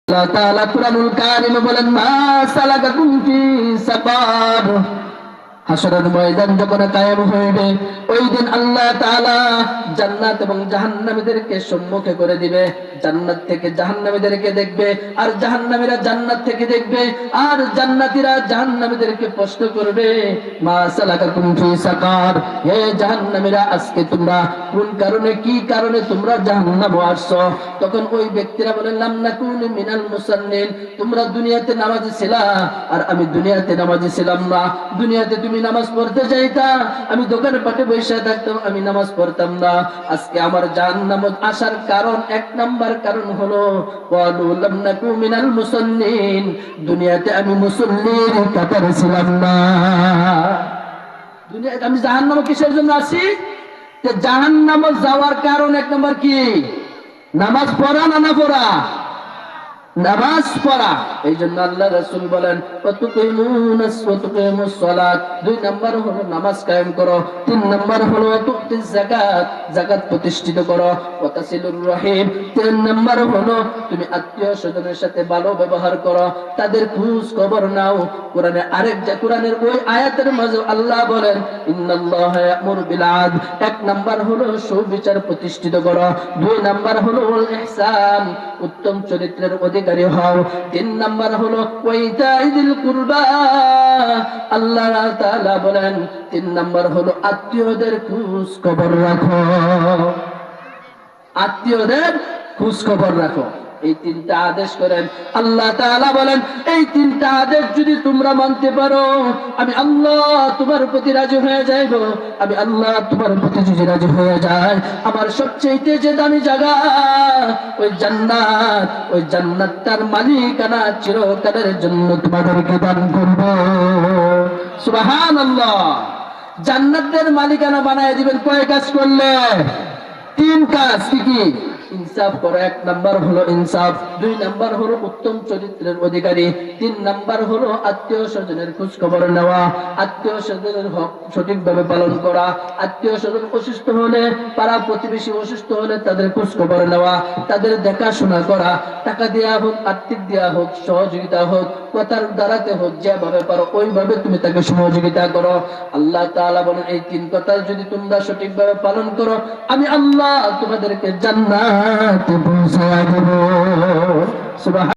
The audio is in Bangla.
আল্লাহ তাআলা কুরআনুল কারীমে বলেন মা সালাকাকুম ফি সাকার। হাসরের ময়দান যখন কায়েম হইবে ওই দিন আল্লাহ তাআলা জান্নাত এবং জাহান্নামীদেরকে সম্মুখে করে দিবে। জান্নাত থেকে জাহান্নামীদেরকে দেখবে আর জাহান্নামীরা জান্নাত থেকে দেখবে আর জান্নাতীরা জাহান্নামীদেরকে প্রশ্ন করবে মা সালাকাকুম ফি সাকার, হে জাহান্নামীরা আজকে তোমরা কোন কারণে কি কারণে তোমরা জাহান্নামে আসছো? তখন ওই ব্যক্তিরা বলেন লাম নাকুনু মিনাল মুসাল্লিন, তোমরা দুনিয়াতে নামাজি ছিলা আর আমি দুনিয়াতে নামাজি ছিলাম না। দুনিয়াতে তুমি নামাজ পড়তে যাইতা, আমি দোকানে পাটে বসে থাকতাম, আমি নামাজ পড়তাম না। আজকে আমার জাহান্নামে আসার কারণ এক নাম্বার কারণ হলো ক্বালু লাম নাকু মিনাল মুসাল্লিন, দুনিয়াতে আমি মুসল্লির কাতারে ছিলাম না। দুনিয়াতে আমি জাহান্নামে কিসের জন্য আসি? যে জাহান্নামে যাওয়ার কারণ এক নাম্বার কি? নামাজ পড়া না না পড়া? নামাজ পড়া। এই জন্য আল্লাহ রাসূল বলেন দুই নাম্বার হলো নামাজ কায়েম করো, তিন নাম্বার হলো যাকাত, যাকাত প্রতিষ্ঠিত করো, ওয়াতাসিলুর রহিম, তিন নাম্বার হলো তুমি আত্মীয় স্বজনের সাথে ভালো ব্যবহার করো, তাদের খোঁজ খবর নাও। কোরআনের ওই আয়াতের মাঝে আল্লাহ বলেন ইন্নাল্লাহা ইয়া'মুরু বিল আদল, এক নাম্বার হলো সুবিচার প্রতিষ্ঠিত করো, দুই নাম্বার হলো ইহসান, উত্তম চরিত্রের অধিকারী হও, তিন নাম্বার হলো ওয়াইতাইযিল কুরবা, আল্লাহ তাআলা বলেন তিন নাম্বার হলো আত্মীয়দের খোঁজ খবর রাখো, আত্মীয়দের খোঁজ খবর রাখো। এই তিনটা আদেশ করেন আল্লাহ তাআলা বলেন এই তিনটা আদেশ যদি তোমরা মানতে পারো আমি আল্লাহ তোমার প্রতি রাজি হয়ে যাইব। আমি আল্লাহ তোমার প্রতি যদি রাজি হয়ে যায় আমার সবচেয়ে যে দামি জায়গা ওই জান্নাত, ওই জান্নাতটার মালিকানা চিরকালের জন্য তোমাদেরকে দান করব। সুবহানাল্লাহ। জান্নাতের মালিকানা বানায় দিবেন কয় কাজ করলে? তিন কাজ। কি কি? ইনসাফ করো, এক নাম্বার হলো ইনসাফ, দুই নাম্বার হলো উত্তম চরিত্রের অধিকারী, তিন নাম্বার হলো আত্মীয় স্বজনের খোঁজ খবর নেওয়া, আত্মীয় স্বজনের হক সঠিকভাবে পালন করা, আত্মীয় স্বজন অসুস্থ হলে পাড়া প্রতিবেশী অসুস্থ হলে তাদের খোঁজ খবর নেওয়া, তাদের দেখাশোনা করা, টাকা দেওয়া হোক, আর্থিক দেওয়া হোক, সহযোগিতা হোক, কথার দ্বারাতে হোক, যেভাবে পারো ওইভাবে তুমি তাকে সহযোগিতা করো। আল্লাহ তাআলা বলেন এই তিন কথা যদি তোমরা সঠিকভাবে পালন করো আমি আল্লাহ তোমাদেরকে জান্নাতে পৌঁছায়া দেব। সুবহান।